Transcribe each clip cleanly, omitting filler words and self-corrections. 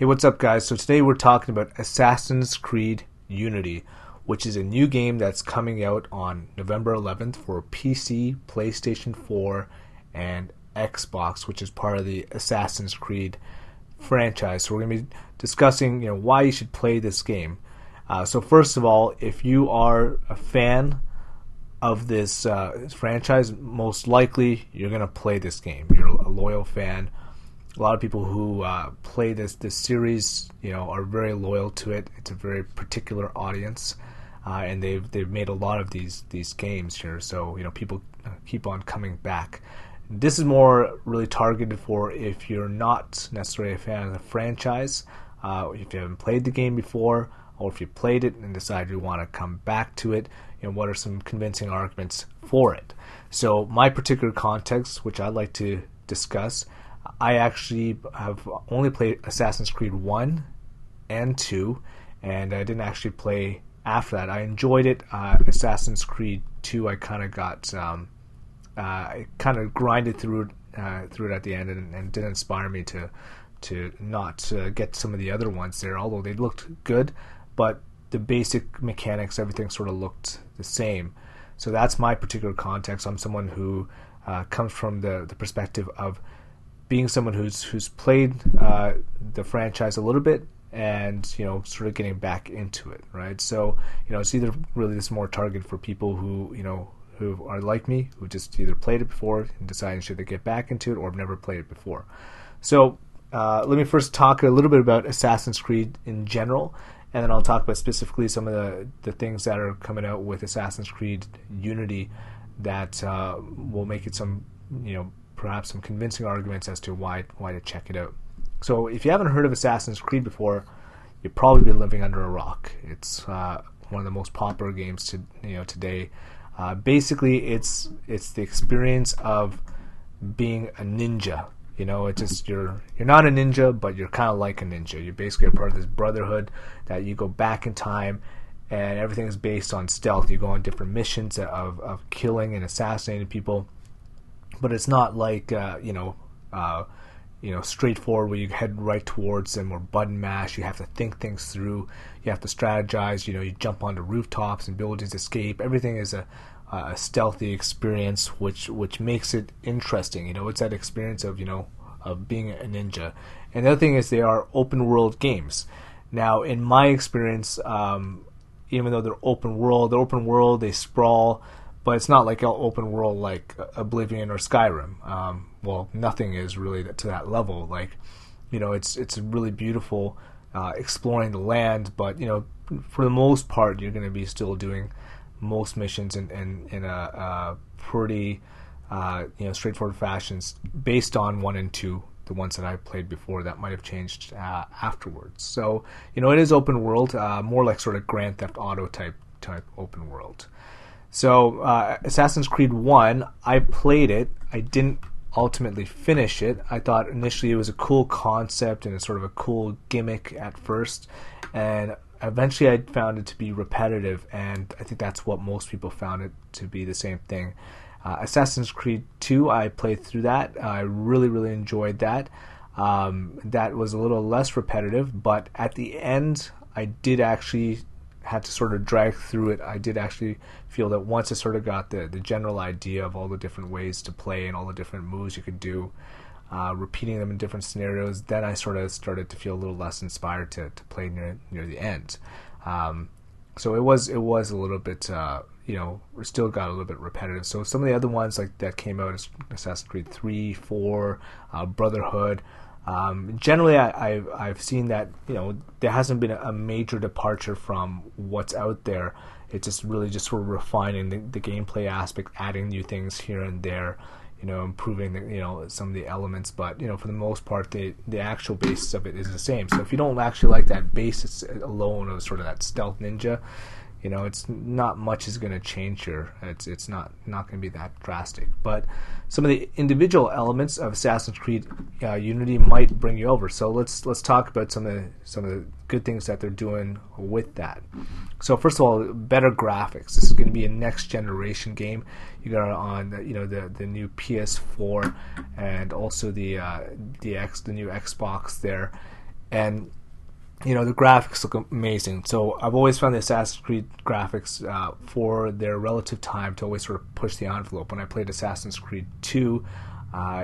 Hey, what's up, guys? So today we're talking about Assassin's Creed Unity, which is a new game that's coming out on November 11th for PC, PlayStation 4, and Xbox, which is part of the Assassin's Creed franchise. So we're going to be discussing, why you should play this game. So first of all, if you are a fan of this franchise, most likely you're going to play this game. You're a loyal fan. A lot of people who play this series, are very loyal to it. It's a very particular audience, and they've made a lot of these games here. So people keep on coming back. This is more really targeted for if you're not necessarily a fan of the franchise, if you haven't played the game before, or if you played it and decide you want to come back to it. What are some convincing arguments for it? So my particular context, which I'd like to discuss. I actually have only played Assassin's Creed 1 and 2, and I didn't actually play after that. I enjoyed it. Assassin's Creed 2, I kind of got, I kind of grinded through it at the end, and didn't inspire me to not get some of the other ones there, although they looked good, but the basic mechanics, everything sort of looked the same. So that's my particular context. I'm someone who comes from the perspective of being someone who's played the franchise a little bit and sort of getting back into it, right? So it's either really this more targeted for people who who are like me, who just either played it before and decided should they get back into it, or have never played it before. So let me first talk a little bit about Assassin's Creed in general, and then I'll talk about specifically some of the things that are coming out with Assassin's Creed Unity that will make it some perhaps some convincing arguments as to why to check it out. So if you haven't heard of Assassin's Creed before, you've probably been living under a rock. It's one of the most popular games today. Basically, it's the experience of being a ninja. It's just you're not a ninja, but you're kind of like a ninja. You're basically a part of this brotherhood that you go back in time, and everything is based on stealth. You go on different missions of killing and assassinating people. But it's not like straightforward where you head right towards them or button mash. You have to think things through. You have to strategize. You jump onto rooftops and buildings, escape. Everything is a stealthy experience, which makes it interesting. It's that experience of of being a ninja. And the other thing is they are open world games. Now, in my experience, even though they're open world, they sprawl. But it's not like an open world like Oblivion or Skyrim. Well, nothing is really to that level. Like, it's really beautiful exploring the land, but for the most part, you're going to be still doing most missions in a pretty straightforward fashions based on 1 and 2. The ones that I played before that might have changed afterwards. So it is open world, more like sort of Grand Theft Auto type open world. So, Assassin's Creed 1, I played it. I didn't ultimately finish it. I thought initially it was a cool concept and a sort of a cool gimmick at first. And eventually I found it to be repetitive, and I think that's what most people found it to be the same thing. Assassin's Creed 2, I played through that. I really, really enjoyed that. That was a little less repetitive, but at the end, I did actually had to sort of drag through it. I did actually feel that once I sort of got the general idea of all the different ways to play and all the different moves you could do, repeating them in different scenarios, then I sort of started to feel a little less inspired to play near the end. So it was a little bit, still got a little bit repetitive. So some of the other ones like that came out as Assassin's Creed 3, 4, Brotherhood. Generally, I've seen that there hasn't been a major departure from what's out there. It's just really just sort of refining the gameplay aspect, adding new things here and there, improving some of the elements. But for the most part, the actual basis of it is the same. So if you don't actually like that basis alone of sort of that stealth ninja, it's not much is going to change here. It's not going to be that drastic. But some of the individual elements of Assassin's Creed Unity might bring you over. So let's talk about some of the good things that they're doing with that. So first of all, better graphics. This is going to be a next generation game. You got it on the new PS4 and also the new Xbox there. and the graphics look amazing. So I've always found the Assassin's Creed graphics for their relative time to always sort of push the envelope. When I played Assassin's Creed 2,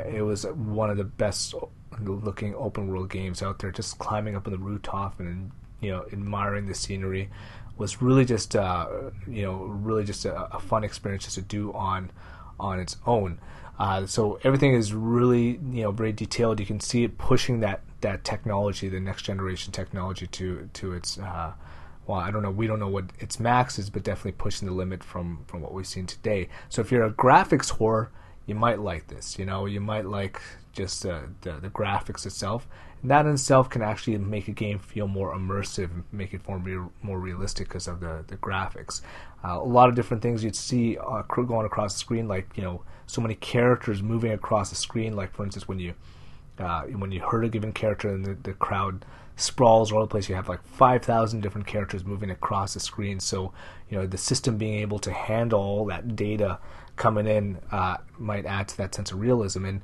it was one of the best looking open world games out there. Just climbing up on the rooftop and admiring the scenery was really just really just a fun experience just to do on its own. So everything is really very detailed. You can see it pushing that technology, the next generation technology, to its I don't know. We don't know what its max is, but definitely pushing the limit from what we've seen today. So if you're a graphics whore, you might like this. You might like just the graphics itself. And that in itself can actually make a game feel more immersive and make it more realistic because of the graphics. A lot of different things you'd see going across the screen, like so many characters moving across the screen. Like for instance, when you hurt a given character and the crowd sprawls all over the place, you have like 5,000 different characters moving across the screen. So the system being able to handle all that data coming in might add to that sense of realism. And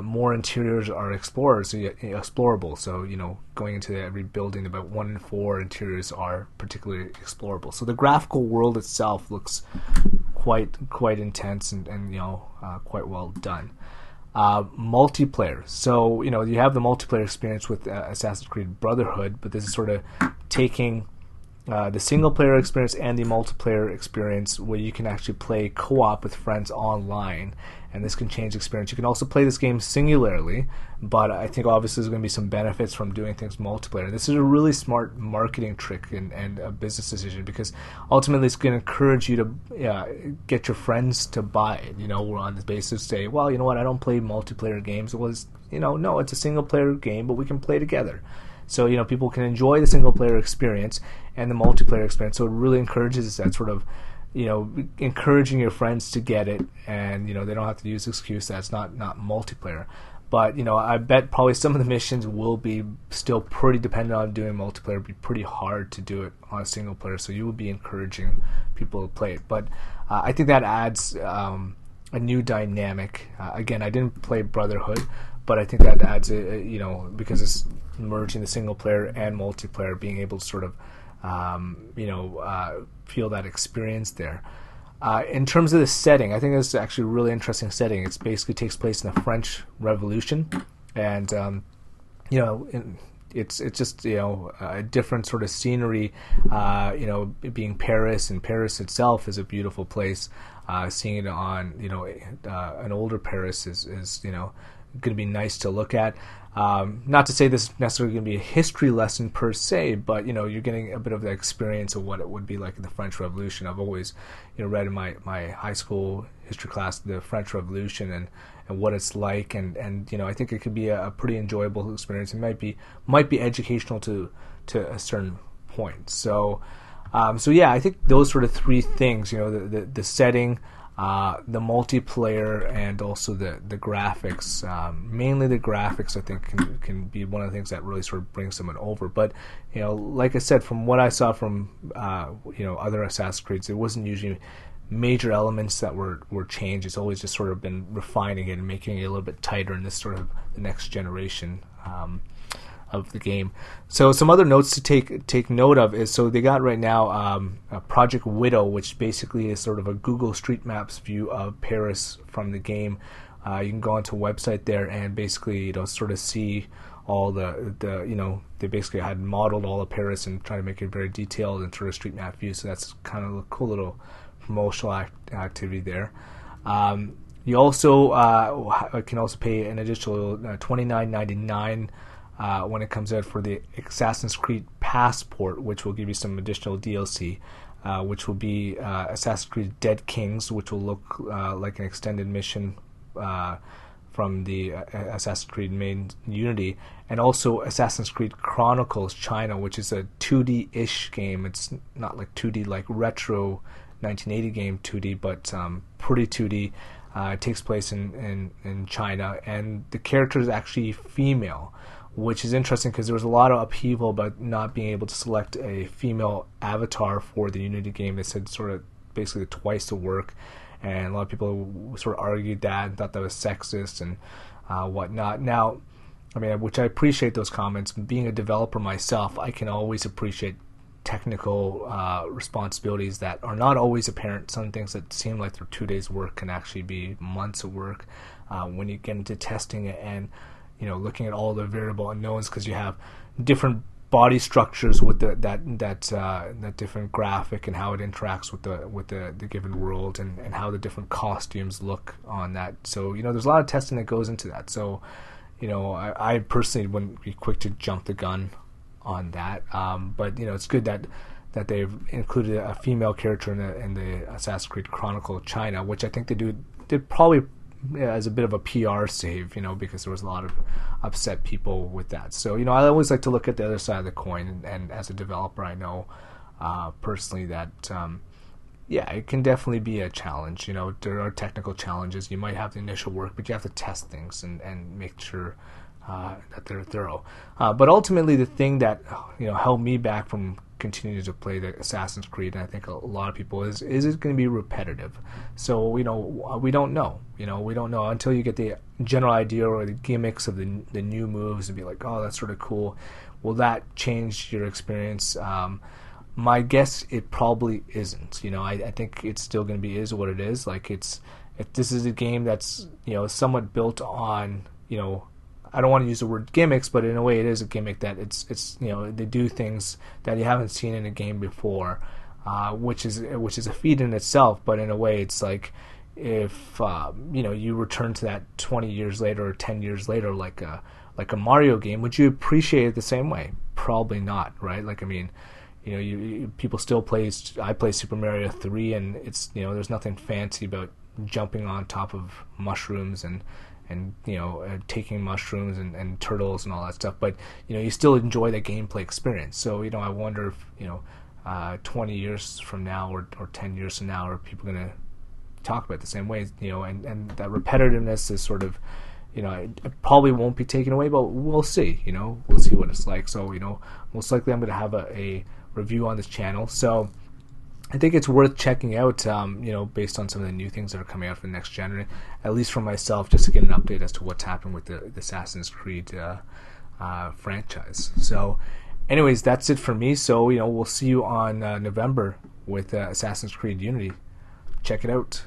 more interiors are explorable. So going into every building, about 1 in 4 interiors are particularly explorable. So the graphical world itself looks quite intense and quite well done. Multiplayer. So you have the multiplayer experience with Assassin's Creed Brotherhood, but this is sort of taking the single player experience and the multiplayer experience, where you can actually play co-op with friends online, and this can change the experience. You can also play this game singularly, but I think obviously there's going to be some benefits from doing things multiplayer. This is a really smart marketing trick and a business decision, because ultimately it's going to encourage you to get your friends to buy it. We're on the basis say, well, you know what, I don't play multiplayer games. No, it's a single player game, but we can play together. So people can enjoy the single player experience and the multiplayer experience. So it really encourages that sort of encouraging your friends to get it, and they don't have to use the excuse that it's not multiplayer. But I bet probably some of the missions will be still pretty dependent on doing multiplayer. It'd be pretty hard to do it on a single player, so you will be encouraging people to play it. But I think that adds a new dynamic. Again, I didn't play Brotherhood, but I think that adds because it's merging the single player and multiplayer, being able to sort of feel that experience there. In terms of the setting, I think this is actually a really interesting setting. It basically takes place in the French Revolution, and it's just a different sort of scenery. Being Paris, and Paris itself is a beautiful place. Seeing it on an older Paris is going to be nice to look at. Not to say this is necessarily going to be a history lesson per se, but you're getting a bit of the experience of what it would be like in the French Revolution. I've always read in my high school history class the French Revolution and what it's like, and I think it could be a pretty enjoyable experience. It might be educational to a certain point. So yeah, I think those sort of three things, the setting, the multiplayer, and also the graphics. Mainly the graphics, I think, can be one of the things that really sort of brings someone over. But like I said, from what I saw from other Assassin's Creeds, it wasn't usually major elements that were changed. It's always just sort of been refining it and making it a little bit tighter in this sort of the next generation of the game. So some other notes to take note of is, so they got right now Project Widow, which basically is sort of a Google Street Maps view of Paris from the game. You can go onto a website there and basically sort of see all the they basically had modeled all of Paris and trying to make it very detailed and sort of street map view. So that's kind of a cool little promotional activity there. You also can also pay an additional $29.99 when it comes out for the Assassin's Creed Passport, which will give you some additional DLC, which will be Assassin's Creed Dead Kings, which will look like an extended mission from the Assassin's Creed main Unity, and also Assassin's Creed Chronicles China, which is a 2D-ish game. It's not like 2D like retro 1980 game 2D, but pretty 2D. It takes place in China, and the character is actually female, which is interesting because there was a lot of upheaval about not being able to select a female avatar for the Unity game. They said sort of basically twice the work, and a lot of people sort of argued that and thought that was sexist and whatnot. Now, I mean, which I appreciate those comments. Being a developer myself, I can always appreciate technical responsibilities that are not always apparent. Some things that seem like they're 2 days work can actually be months of work when you get into testing it and looking at all the variable unknowns, because you have different body structures with that different graphic and how it interacts with the given world, and how the different costumes look on that. So there's a lot of testing that goes into that. So I personally wouldn't be quick to jump the gun on that, but it's good that they've included a female character in the Assassin's Creed Chronicle China, which I think they did probably as a bit of a PR save, because there was a lot of upset people with that. So I always like to look at the other side of the coin, and as a developer, I know personally that it can definitely be a challenge. There are technical challenges. You might have the initial work, but you have to test things and make sure that they're thorough. But ultimately, the thing that held me back from continuing to play the Assassin's Creed, and I think a lot of people, is it going to be repetitive? So we don't know. We don't know until you get the general idea or the gimmicks of the new moves and be like, oh, that's sort of cool. Will that change your experience? My guess, it probably isn't. I think it's still going to be is what it is. Like if this is a game that's somewhat built on I don't want to use the word gimmicks, but in a way it is a gimmick that it's they do things that you haven't seen in a game before, which is a feat in itself. But in a way, it's like if you return to that 20 years later or 10 years later, like a Mario game, would you appreciate it the same way? Probably not, right? Like, I mean, people still I play Super Mario 3, and it's there's nothing fancy about jumping on top of mushrooms and taking mushrooms and turtles and all that stuff, but you still enjoy the gameplay experience. So I wonder if 20 years from now or 10 years from now, are people going to talk about it the same way? And that repetitiveness is sort of it probably won't be taken away, but we'll see. We'll see what it's like. So most likely I'm going to have a review on this channel. So I think it's worth checking out, based on some of the new things that are coming out for the next gen, at least for myself, just to get an update as to what's happened with the Assassin's Creed franchise. So anyways, that's it for me. So we'll see you on November with Assassin's Creed Unity. Check it out.